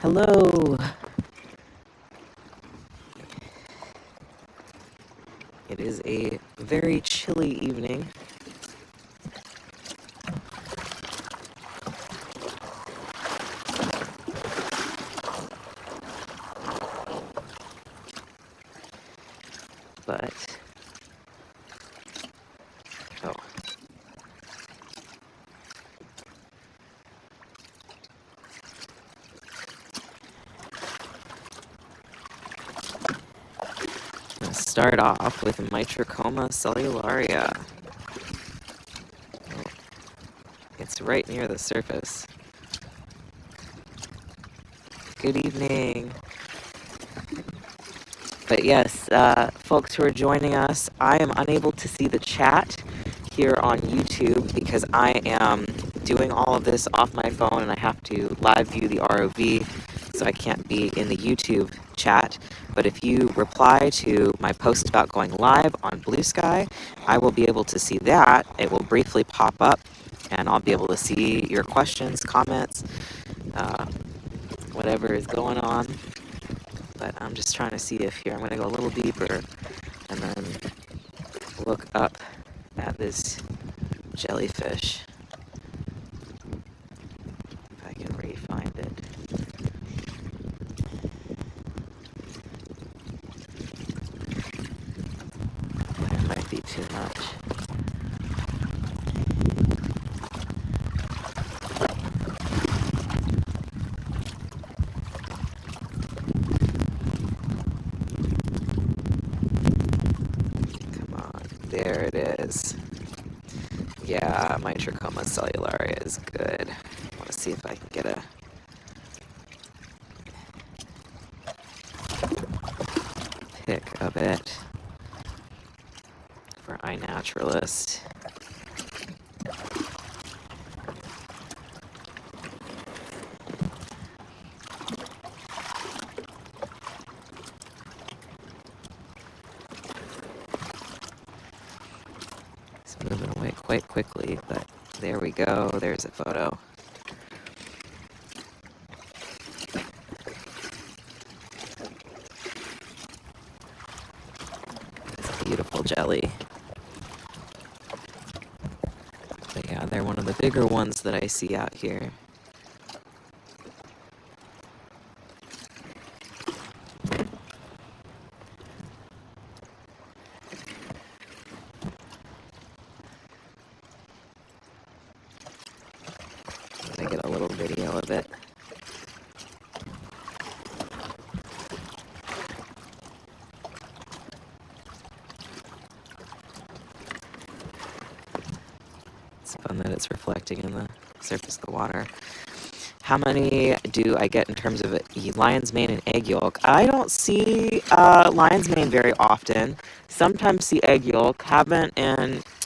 Hello. It is a very chilly evening. But, oh. Let's start off with Mitrachoma cellularia. Oh, it's right near the surface. Good evening. But yes, folks who are joining us, I am unable to see the chat here on YouTube because I am doing all of this off my phone and I have to live view the ROV, so I can't be in the YouTube chat. But if you reply to my post about going live on Blue Sky, I will be able to see that. It will briefly pop up and I'll be able to see your questions, comments, whatever is going on. But I'm just trying to see if here, I'm going to go a little deeper and then look up at this jellyfish. If I can re-find it. That might be too much. Come on, there it is. Yeah, Mitrachoma cellularia is good. I want to see if I can get a pic of it for iNaturalist. It's moving away quite quickly, but there we go. There's a photo. It's a beautiful jelly. But yeah, they're one of the bigger ones that I see out here. Let me get a little video of it. It's fun that it's reflecting in the surface of the water. How many do I get in terms of lion's mane and egg yolk? I don't see lion's mane very often. Sometimes see egg yolk. Haven't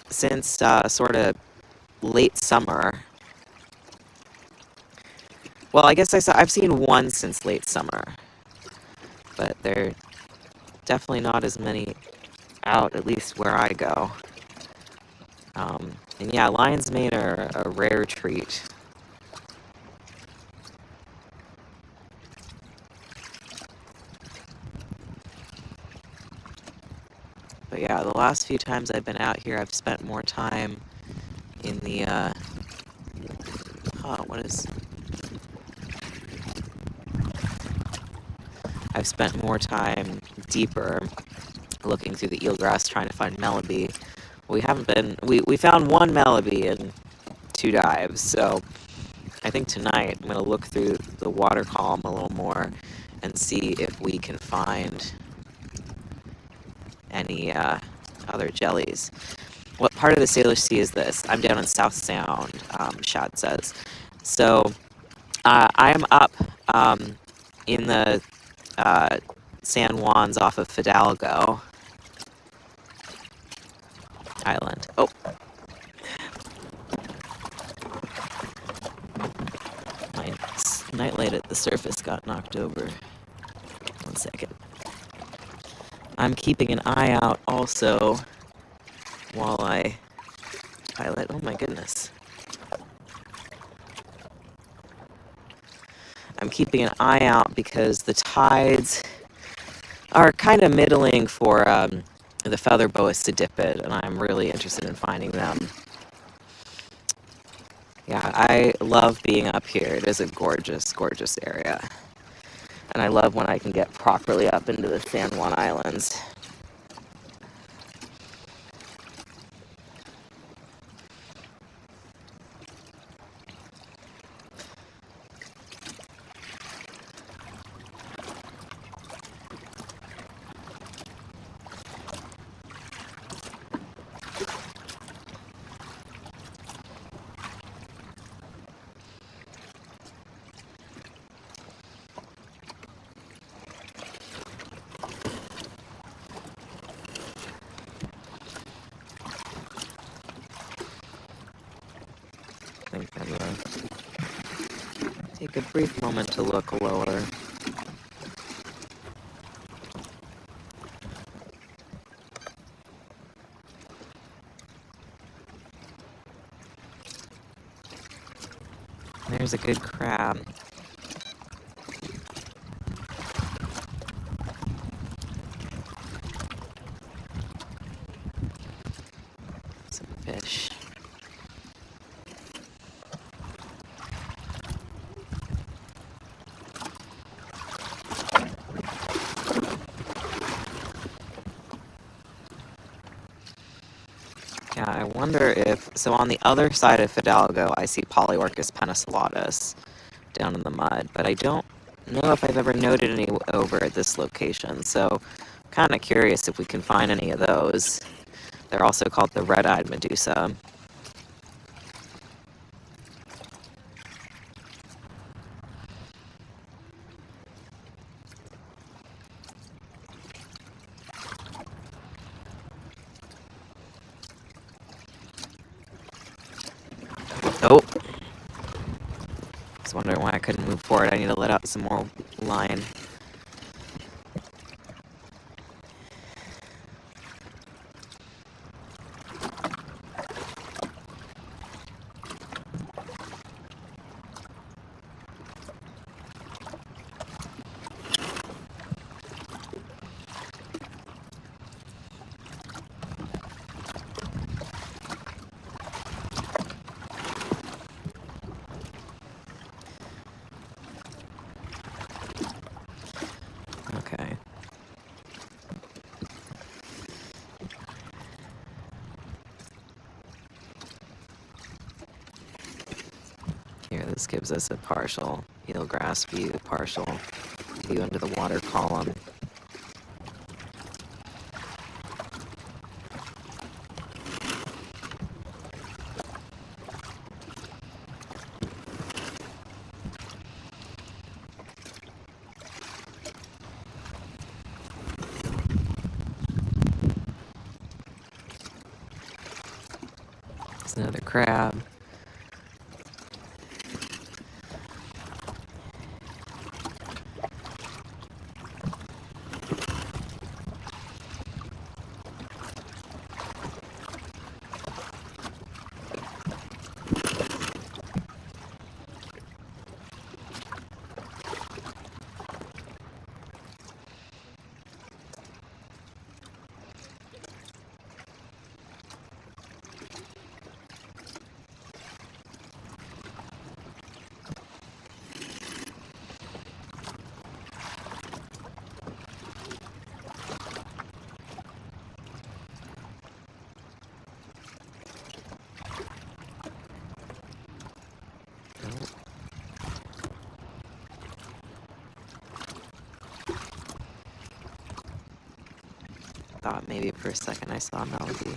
since sort of late summer. Well, I guess I've seen one since late summer, but they're definitely not as many out, at least where I go. And yeah, lion's mane are a rare treat. But yeah, the last few times I've been out here, I've spent more time in the, I've spent more time deeper looking through the eelgrass trying to find melody. We found one melody in 2 dives, so I think tonight I'm going to look through the water column a little more and see if we can find any other jellies. What part of the Salish Sea is this? I'm down in South Sound, Shad says. So I am up in the San Juans off of Fidalgo Island. Oh. My nightlight at the surface got knocked over. 1 second. I'm keeping an eye out also while I pilot. Oh my goodness. I'm keeping an eye out because the tides are kind of middling for the feather boa sediped, and I'm really interested in finding them. Yeah, I love being up here. It is a gorgeous, gorgeous area. And I love when I can get properly up into the San Juan Islands. I think I'm gonna take a brief moment to look lower. There's a good crab. Some fish. Yeah, I wonder if, so on the other side of Fidalgo, I see Polyorchis penicillatus down in the mud, but I don't know if I've ever noted any over at this location, so kind of curious if we can find any of those. They're also called the red-eyed medusa. Oh! I was wondering why I couldn't move forward. I need to let out some more line. Okay. Here, this gives us a partial eelgrass view, partial view into the water column. There's another crab. Thought maybe for a second I saw Melody.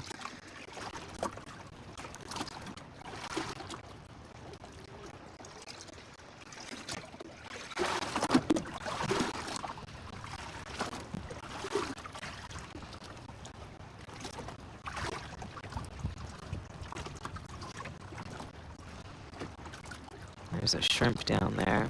There's a shrimp down there.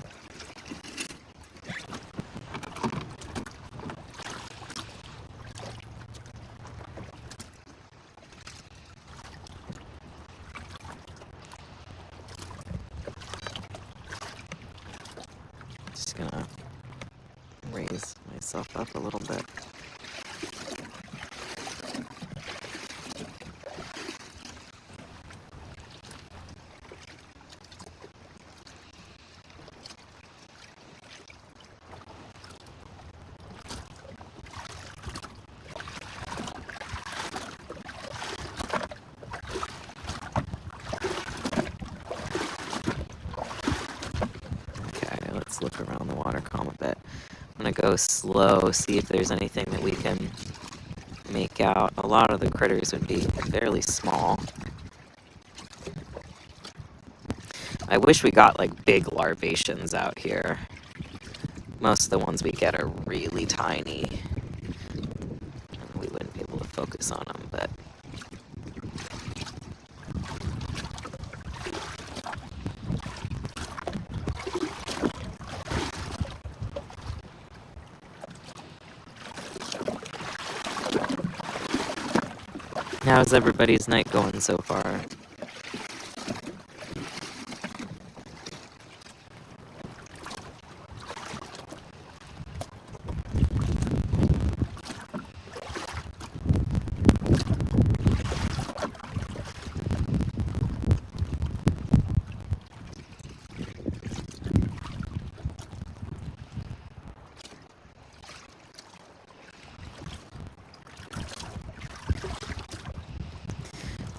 myself up a little bit. Okay, let's look around the water column a bit. I'm gonna go slow, see if there's anything that we can make out. A lot of the critters would be fairly small. I wish we got like big larvaceans out here. Most of the ones we get are really tiny. We wouldn't be able to focus on them, but how's everybody's night going so far?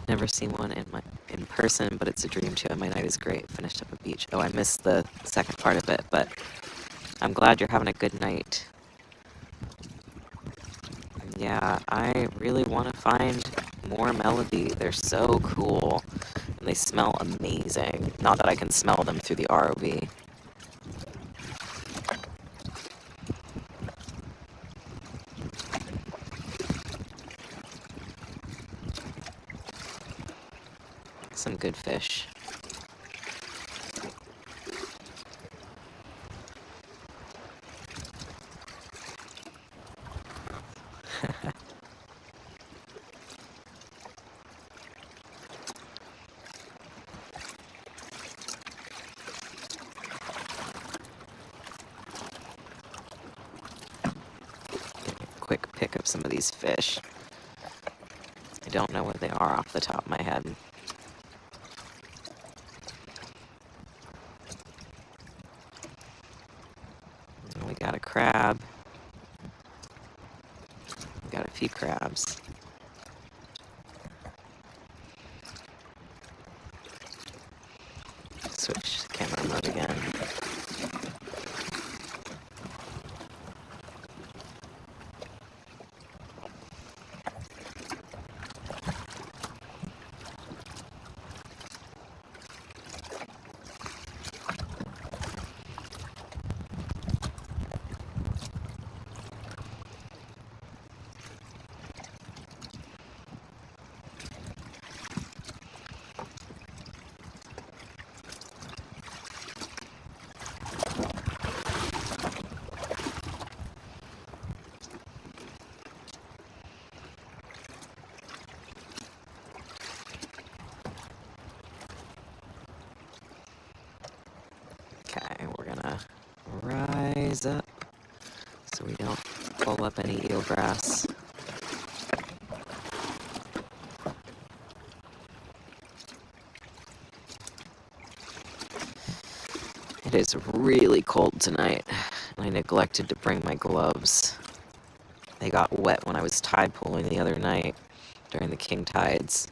Never seen one in person, but it's a dream too. And my night is great. Finished up a beach. Oh, I missed the second part of it, but I'm glad you're having a good night. Yeah, I really want to find more melody. They're so cool, and they smell amazing. Not that I can smell them through the ROV. Some good fish. Quick pick up some of these fish. I don't know what they are off the top of my head. We got a crab. We got a few crabs. Switch camera mode again. Okay, we're gonna rise up so we don't pull up any eelgrass. It is really cold tonight. I neglected to bring my gloves. They got wet when I was tide pooling the other night during the king tides.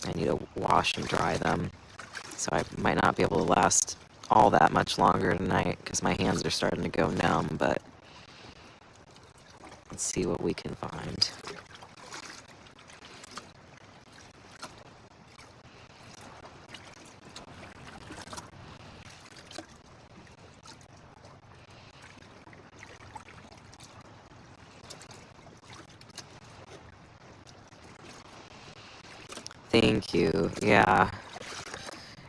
I need to wash and dry them, so I might not be able to last all that much longer tonight because my hands are starting to go numb, but let's see what we can find. Thank you. Yeah.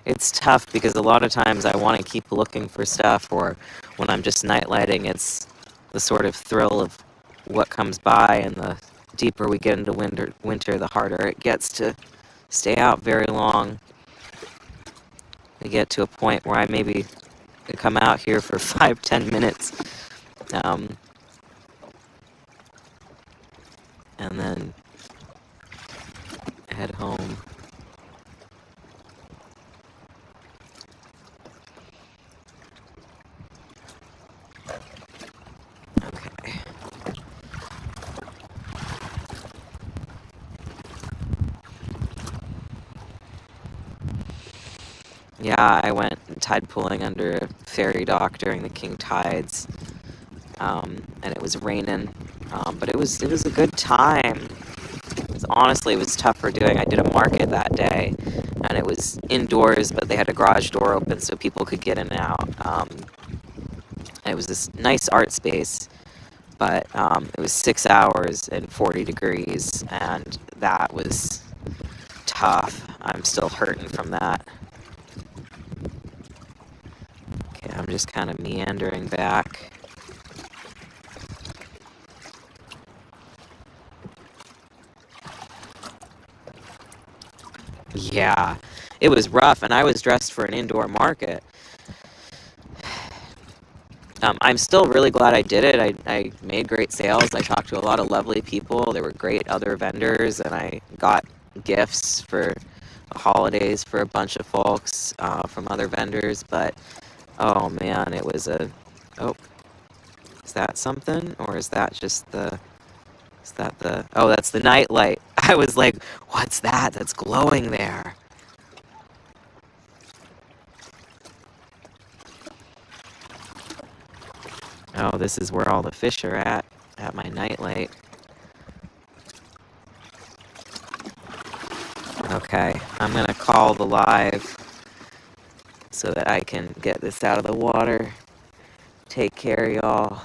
It's tough because a lot of times I want to keep looking for stuff, or when I'm just night lighting, it's the sort of thrill of what comes by, and the deeper we get into winter, the harder it gets to stay out very long. I get to a point where I maybe come out here for 5-10 minutes, and then head home. Okay. Yeah, I went tide pooling under a ferry dock during the king tides, and it was raining, but it was a good time. Honestly, it was tougher doing. I did a market that day, and it was indoors, but they had a garage door open so people could get in and out. And it was this nice art space, but it was 6 hours and 40 degrees, and that was tough. I'm still hurting from that. Okay, I'm just kind of meandering back. Yeah, it was rough, and I was dressed for an indoor market. I'm still really glad I did it. I made great sales. I talked to a lot of lovely people. There were great other vendors, and I got gifts for the holidays for a bunch of folks from other vendors. But, oh man, it was a... Oh, is that something? Or is that just the... Is that the... Oh, that's the night light. I was like, what's that? That's glowing there. Oh, this is where all the fish are at my nightlight. Okay, I'm gonna call the live so that I can get this out of the water. Take care, y'all.